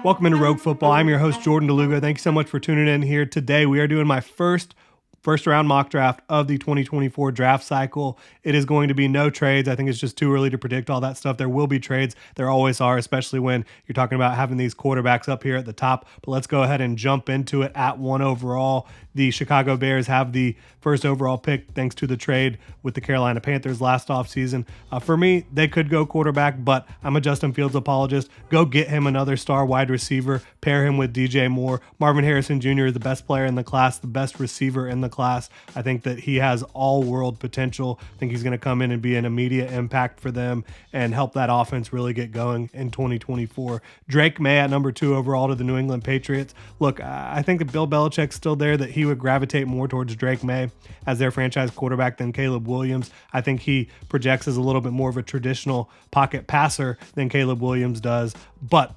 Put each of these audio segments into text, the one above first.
Welcome into Rogue Football. I'm your host, Jordan DeLugo. Thank you so much for tuning in here today. We are doing my first round mock draft of the 2024 draft cycle. It is going to be no trades. I think it's just too early to predict all that stuff. There will be trades. There always are, especially when you're talking about having these quarterbacks up here at the top. But let's go ahead and jump into it at 1 overall. The Chicago Bears have the first overall pick thanks to the trade with the Carolina Panthers last offseason. For me, they could go quarterback, but I'm a Justin Fields apologist. Go get him another star wide receiver. Pair him with DJ Moore. Marvin Harrison Jr. is the best player in the class, the best receiver in the class. I think that he has all-world potential. I think he's going to come in and be an immediate impact for them and help that offense really get going in 2024. Drake May at number 2 overall to the New England Patriots. Look, I think that Bill Belichick's still there, that he would gravitate more towards Drake May as their franchise quarterback than Caleb Williams. I think he projects as a little bit more of a traditional pocket passer than Caleb Williams does, but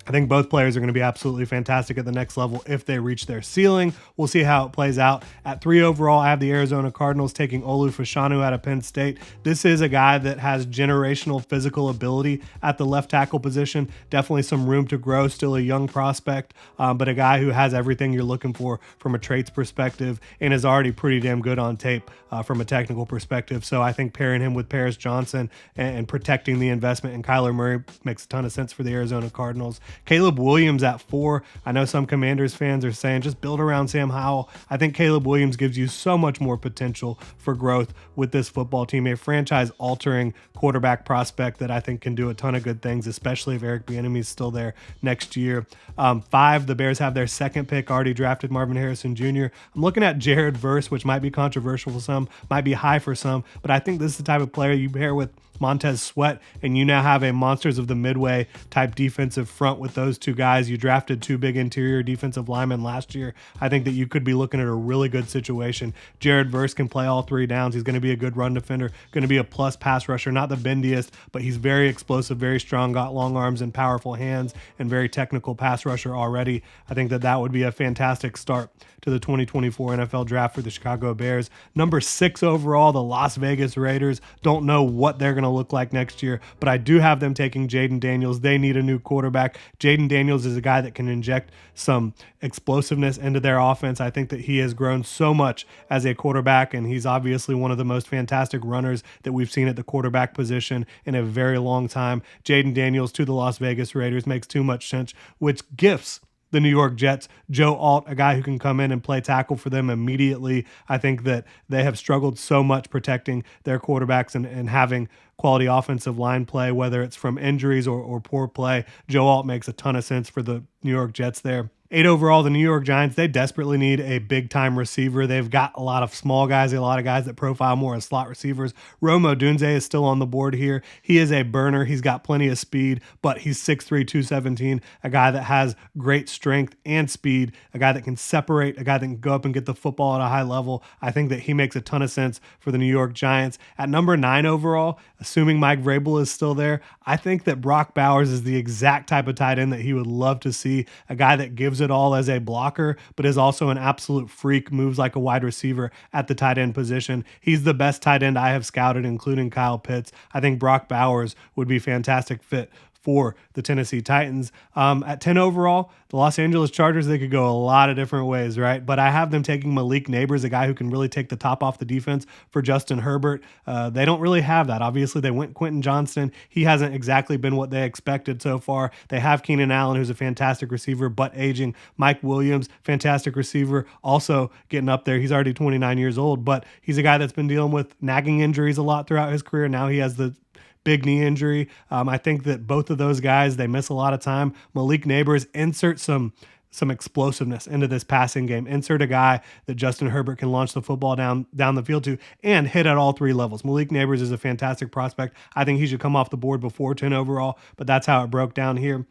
I think both players are going to be absolutely fantastic at the next level if they reach their ceiling. We'll see how it plays out. At 3 overall, I have the Arizona Cardinals taking Olu Fashanu out of Penn State. This is a guy that has generational physical ability at the left tackle position. Definitely some room to grow, still a young prospect, but a guy who has everything you're looking for from a traits perspective and is already pretty damn good on tape from a technical perspective. So I think pairing him with Paris Johnson and protecting the investment in Kyler Murray makes a ton of sense for the Arizona Cardinals. Caleb Williams at 4. I know some Commanders fans are saying just build around Sam Howell. I think Caleb Williams gives you so much more potential for growth with this football team. A franchise-altering quarterback prospect that I think can do a ton of good things, especially if Eric Bieniemy is still there next year. 5, the Bears have their second pick, already drafted Marvin Harrison Jr. I'm looking at Jared Verse, which might be controversial for some, might be high for some, but I think this is the type of player you pair with Montez Sweat, and you now have a Monsters of the Midway type defensive front with those two guys. You drafted 2 big interior defensive linemen last year. I think that you could be looking at a really good situation. Jared Verse can play all 3 downs. He's going to be a good run defender, going to be a plus pass rusher, not the bendiest, but he's very explosive, very strong, got long arms and powerful hands, and very technical pass rusher already. I think that that would be a fantastic start to the 2024 NFL draft for the Chicago Bears. Number 6 overall, the Las Vegas Raiders. Don't know what they're going to look like next year, but I do have them taking Jaden Daniels. They need a new quarterback. Jaden Daniels is a guy that can inject some explosiveness into their offense. I think that he has grown so much as a quarterback, and he's obviously one of the most fantastic runners that we've seen at the quarterback position in a very long time. Jaden Daniels to the Las Vegas Raiders makes too much sense, which gifts the New York Jets Joe Alt, a guy who can come in and play tackle for them immediately. I think that they have struggled so much protecting their quarterbacks and having quality offensive line play, whether it's from injuries or poor play. Joe Alt makes a ton of sense for the New York Jets there. 8 overall, the New York Giants, they desperately need a big-time receiver. They've got a lot of small guys, a lot of guys that profile more as slot receivers. Rome Odunze is still on the board here. He is a burner. He's got plenty of speed, but he's 6'3", 217, a guy that has great strength and speed, a guy that can separate, a guy that can go up and get the football at a high level. I think that he makes a ton of sense for the New York Giants. At number 9 overall, assuming Mike Vrabel is still there, I think that Brock Bowers is the exact type of tight end that he would love to see, a guy that gives it all as a blocker, but is also an absolute freak, moves like a wide receiver at the tight end position. He's the best tight end I have scouted, including Kyle Pitts. I think Brock Bowers would be a fantastic fit for the Tennessee Titans. At 10 overall, the Los Angeles Chargers, they could go a lot of different ways, right? But I have them taking Malik Neighbors, a guy who can really take the top off the defense for Justin Herbert. They don't really have that. Obviously, they went Quentin Johnston. He hasn't exactly been what they expected so far. They have Keenan Allen, who's a fantastic receiver, but aging. Mike Williams, fantastic receiver, also getting up there. He's already 29 years old, but he's a guy that's been dealing with nagging injuries a lot throughout his career. Now he has the big knee injury. I think that both of those guys, they miss a lot of time. Malik Neighbors, insert some explosiveness into this passing game. Insert a guy that Justin Herbert can launch the football down the field to and hit at all 3 levels. Malik Neighbors is a fantastic prospect. I think he should come off the board before 10 overall, but that's how it broke down here.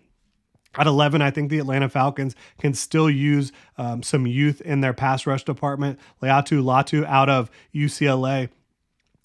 At 11, I think the Atlanta Falcons can still use some youth in their pass rush department. Leatu Latu out of UCLA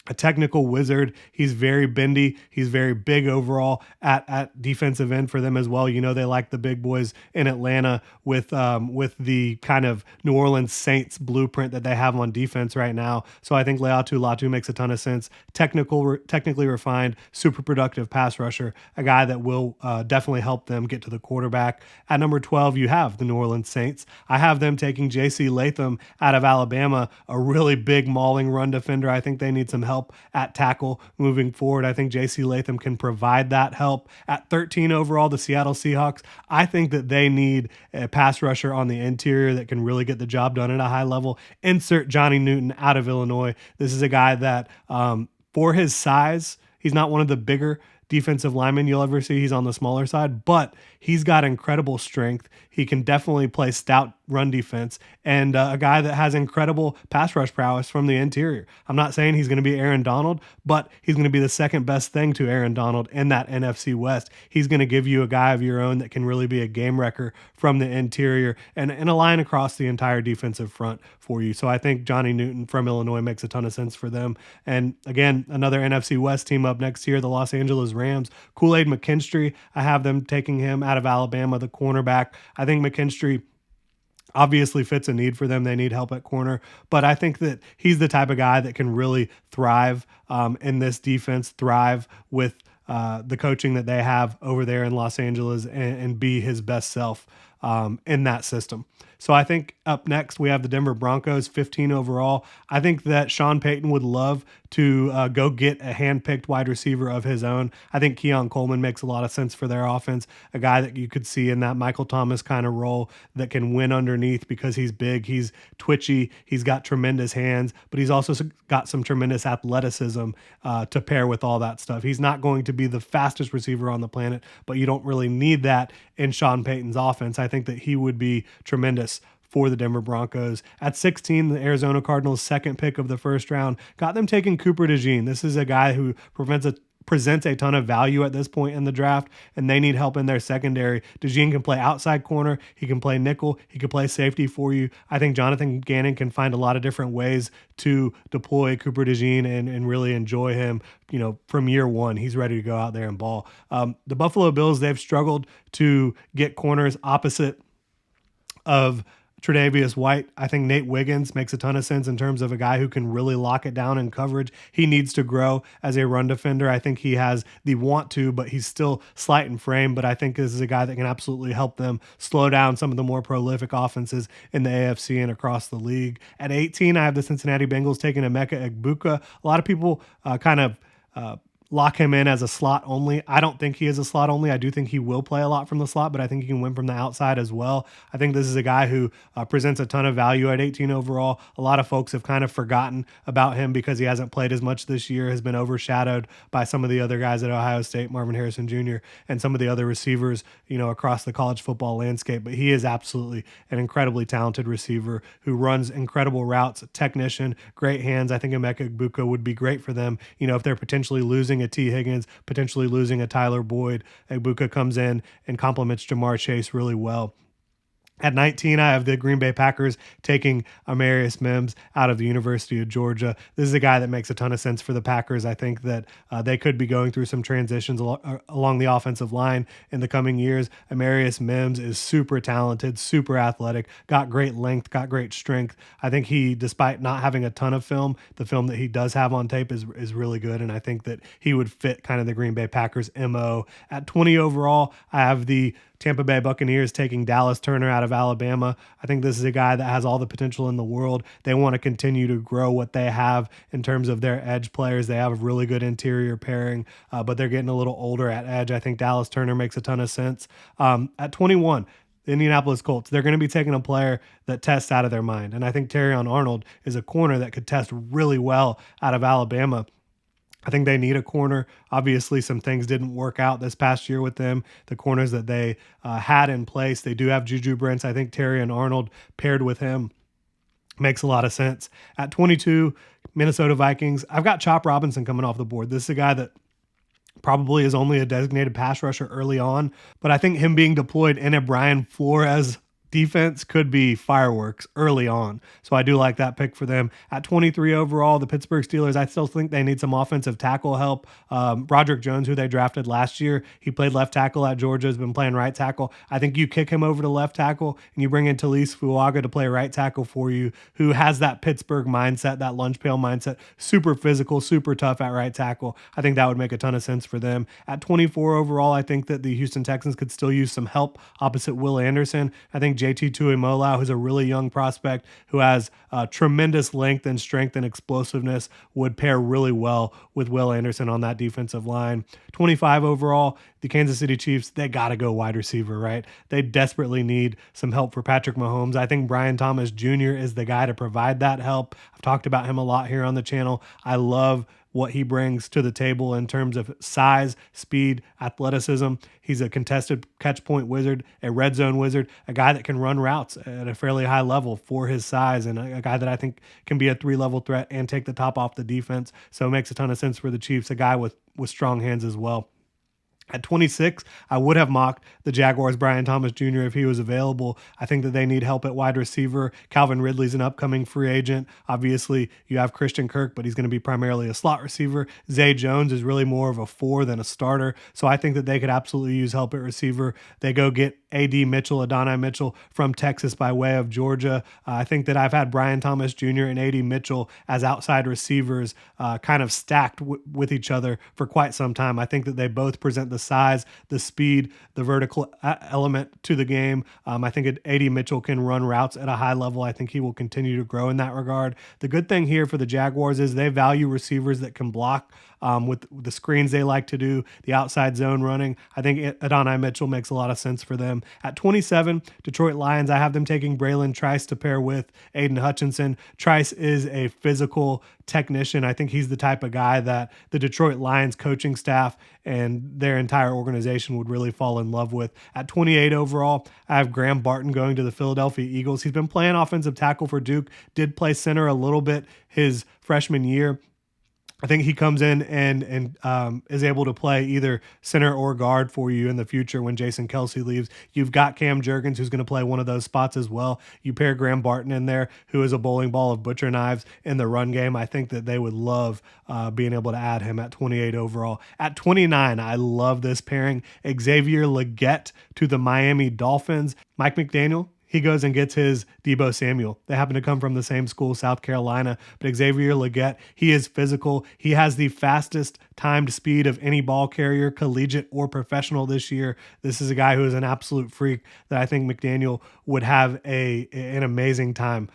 a technical wizard. He's very bendy. He's very big overall at defensive end for them as well. You know, they like the big boys in Atlanta with the kind of New Orleans Saints blueprint that they have on defense right now. So I think Leatu Latu makes a ton of sense. Technically refined, super productive pass rusher, a guy that will definitely help them get to the quarterback. At number 12, you have the New Orleans Saints. I have them taking J.C. Latham out of Alabama, a really big mauling run defender. I think they need some help at tackle moving forward. I think J.C. Latham can provide that help. At 13 overall, the Seattle Seahawks, I think that they need a pass rusher on the interior that can really get the job done at a high level. Insert Johnny Newton out of Illinois. This is a guy that, for his size, he's not one of the bigger defensive linemen you'll ever see. He's on the smaller side, but he's got incredible strength. He can definitely play stout run defense, and a guy that has incredible pass rush prowess from the interior. I'm not saying he's going to be Aaron Donald, but he's going to be the second best thing to Aaron Donald in that NFC West. He's going to give you a guy of your own that can really be a game wrecker from the interior and a line across the entire defensive front for you. So I think Johnny Newton from Illinois makes a ton of sense for them. And again, another NFC West team up next year, the Los Angeles Rams. Kool-Aid McKinstry, I have them taking him out of Alabama, the cornerback. I think McKinstry obviously fits a need for them. They need help at corner, but I think that he's the type of guy that can really thrive in this defense, thrive with the coaching that they have over there in Los Angeles, and be his best self in that system. So I think up next we have the Denver Broncos, 15 overall. I think that Sean Payton would love to go get a hand-picked wide receiver of his own. I think Keon Coleman makes a lot of sense for their offense, a guy that you could see in that Michael Thomas kind of role that can win underneath because he's big, he's twitchy, he's got tremendous hands, but he's also got some tremendous athleticism to pair with all that stuff. He's not going to be the fastest receiver on the planet, but you don't really need that in Sean Payton's offense. I think that he would be tremendous for the Denver Broncos. At 16, the Arizona Cardinals' second pick of the first round, got them taking Cooper DeJean. This is a guy who presents a ton of value at this point in the draft, and they need help in their secondary. DeJean can play outside corner, he can play nickel, he can play safety for you. I think Jonathan Gannon can find a lot of different ways to deploy Cooper DeJean and really enjoy him. You know, from year one, he's ready to go out there and ball. The Buffalo Bills, they've struggled to get corners opposite of Tre'Davious White. I think Nate Wiggins makes a ton of sense in terms of a guy who can really lock it down in coverage. He needs to grow as a run defender. I think he has the want to, but he's still slight in frame. But I think this is a guy that can absolutely help them slow down some of the more prolific offenses in the AFC and across the league. At 18, I have the Cincinnati Bengals taking Emeka Egbuka. A lot of people lock him in as a slot only. I don't think he is a slot only. I do think he will play a lot from the slot, but I think he can win from the outside as well. I think this is a guy who presents a ton of value at 18 overall. A lot of folks have kind of forgotten about him because he hasn't played as much this year, has been overshadowed by some of the other guys at Ohio State, Marvin Harrison Jr., and some of the other receivers, you know, across the college football landscape. But he is absolutely an incredibly talented receiver who runs incredible routes, technician, great hands. I think Emeka Egbuka would be great for them. You know, if they're potentially losing a T. Higgins, potentially losing a Tyler Boyd, Egbuka comes in and complements Jamar Chase really well. At 19, I have the Green Bay Packers taking Amarius Mims out of the University of Georgia. This is a guy that makes a ton of sense for the Packers. I think that they could be going through some transitions along the offensive line in the coming years. Amarius Mims is super talented, super athletic, got great length, got great strength. I think he, despite not having a ton of film, the film that he does have on tape is really good, and I think that he would fit kind of the Green Bay Packers MO. At 20 overall, I have the Tampa Bay Buccaneers taking Dallas Turner out of Alabama. I think this is a guy that has all the potential in the world. They want to continue to grow what they have in terms of their edge players. They have a really good interior pairing, but they're getting a little older at edge. I think Dallas Turner makes a ton of sense. At 21, the Indianapolis Colts, they're going to be taking a player that tests out of their mind. And I think Terrion Arnold is a corner that could test really well out of Alabama. I think they need a corner. Obviously, some things didn't work out this past year with them. The corners that they had in place, they do have Juju Brents. I think Terrion Arnold paired with him makes a lot of sense. At 22, Minnesota Vikings, I've got Chop Robinson coming off the board. This is a guy that probably is only a designated pass rusher early on, but I think him being deployed in a Brian Flores defense could be fireworks early on. So I do like that pick for them. At 23 overall, the Pittsburgh Steelers, I still think they need some offensive tackle help. Broderick Jones, who they drafted last year, he played left tackle at Georgia, has been playing right tackle. I think you kick him over to left tackle and you bring in Talise Fuaga to play right tackle for you, who has that Pittsburgh mindset, that lunch pail mindset, super physical, super tough at right tackle. I think that would make a ton of sense for them. At 24 overall, I think that the Houston Texans could still use some help opposite Will Anderson. I think JT Tuimoloau, who's a really young prospect who has tremendous length and strength and explosiveness, would pair really well with Will Anderson on that defensive line. 25 overall, the Kansas City Chiefs, they got to go wide receiver, right? They desperately need some help for Patrick Mahomes. I think Brian Thomas Jr. is the guy to provide that help. I've talked about him a lot here on the channel. I love what he brings to the table in terms of size, speed, athleticism. He's a contested catch point wizard, a red zone wizard, a guy that can run routes at a fairly high level for his size, and a guy that I think can be a 3-level threat and take the top off the defense. So it makes a ton of sense for the Chiefs, a guy with strong hands as well. At 26, I would have mocked the Jaguars' Brian Thomas Jr. if he was available. I think that they need help at wide receiver. Calvin Ridley's an upcoming free agent. Obviously, you have Christian Kirk, but he's going to be primarily a slot receiver. Zay Jones is really more of a 4 than a starter. So I think that they could absolutely use help at receiver. They go get A.D. Mitchell, Adonai Mitchell from Texas by way of Georgia. I think that I've had Brian Thomas Jr. and A.D. Mitchell as outside receivers kind of stacked with each other for quite some time. I think that they both present the size, the speed, the vertical element to the game. I think A.D. Mitchell can run routes at a high level. I think he will continue to grow in that regard. The good thing here for the Jaguars is they value receivers that can block with the screens they like to do, the outside zone running. I think Adonai Mitchell makes a lot of sense for them. At 27, Detroit Lions, I have them taking Braylon Trice to pair with Aiden Hutchinson. Trice is a physical technician. I think he's the type of guy that the Detroit Lions coaching staff and their entire organization would really fall in love with. At 28 overall, I have Graham Barton going to the Philadelphia Eagles. He's been playing offensive tackle for Duke, did play center a little bit his freshman year. I think he comes in and is able to play either center or guard for you in the future when Jason Kelce leaves. You've got Cam Jurgens, who's going to play one of those spots as well. You pair Graham Barton in there, who is a bowling ball of butcher knives in the run game. I think that they would love being able to add him at 28 overall. At 29, I love this pairing. Xavier Legette to the Miami Dolphins. Mike McDaniel, he goes and gets his Deebo Samuel. They happen to come from the same school, South Carolina. But Xavier Legette, he is physical. He has the fastest timed speed of any ball carrier, collegiate or professional this year. This is a guy who is an absolute freak that I think McDaniel would have an amazing time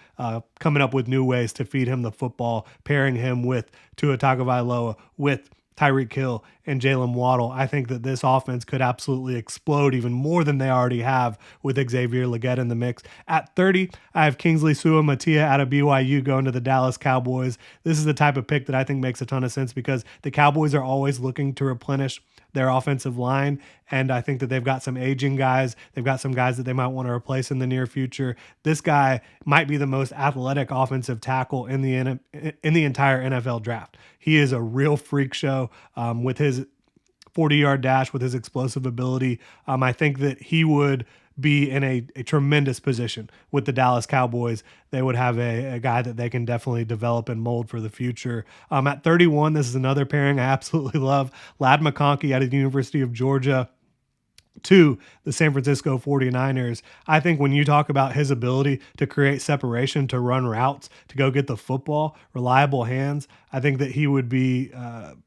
coming up with new ways to feed him the football, pairing him with Tua Tagovailoa, with Tyreek Hill and Jalen Waddle. I think that this offense could absolutely explode even more than they already have with Xavier Legette in the mix. At 30, I have Kingsley Suamataia out of BYU going to the Dallas Cowboys. This is the type of pick that I think makes a ton of sense because the Cowboys are always looking to replenish their offensive line, and I think that they've got some aging guys. They've got some guys that they might want to replace in the near future. This guy might be the most athletic offensive tackle in the entire NFL draft. He is a real freak show with his 40-yard dash, with his explosive ability. I think that he would be in a tremendous position with the Dallas Cowboys. They would have a guy that they can definitely develop and mold for the future. At 31, this is another pairing I absolutely love. Ladd McConkey out of the University of Georgia to the San Francisco 49ers. I think when you talk about his ability to create separation, to run routes, to go get the football, reliable hands, I think that he would be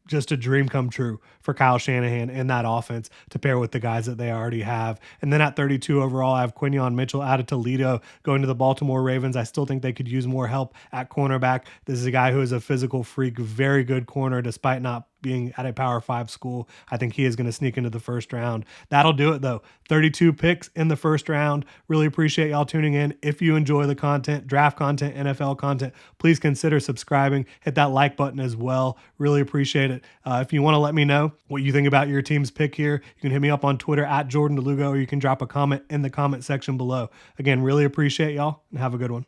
just a dream come true for Kyle Shanahan in that offense to pair with the guys that they already have. And then at 32 overall, I have Quinion Mitchell out of Toledo going to the Baltimore Ravens. I still think they could use more help at cornerback. This is a guy who is a physical freak, very good corner despite not being at a Power 5 school. I think he is going to sneak into the first round. That'll do it though. 32 picks in the first round. Really appreciate y'all tuning in. If you enjoy the content, draft content, NFL content, please consider subscribing. Hit that like button as well. Really appreciate it. If you want to let me know what you think about your team's pick here, you can hit me up on Twitter at Jordan DeLugo, or you can drop a comment in the comment section below. Again, really appreciate y'all and have a good one.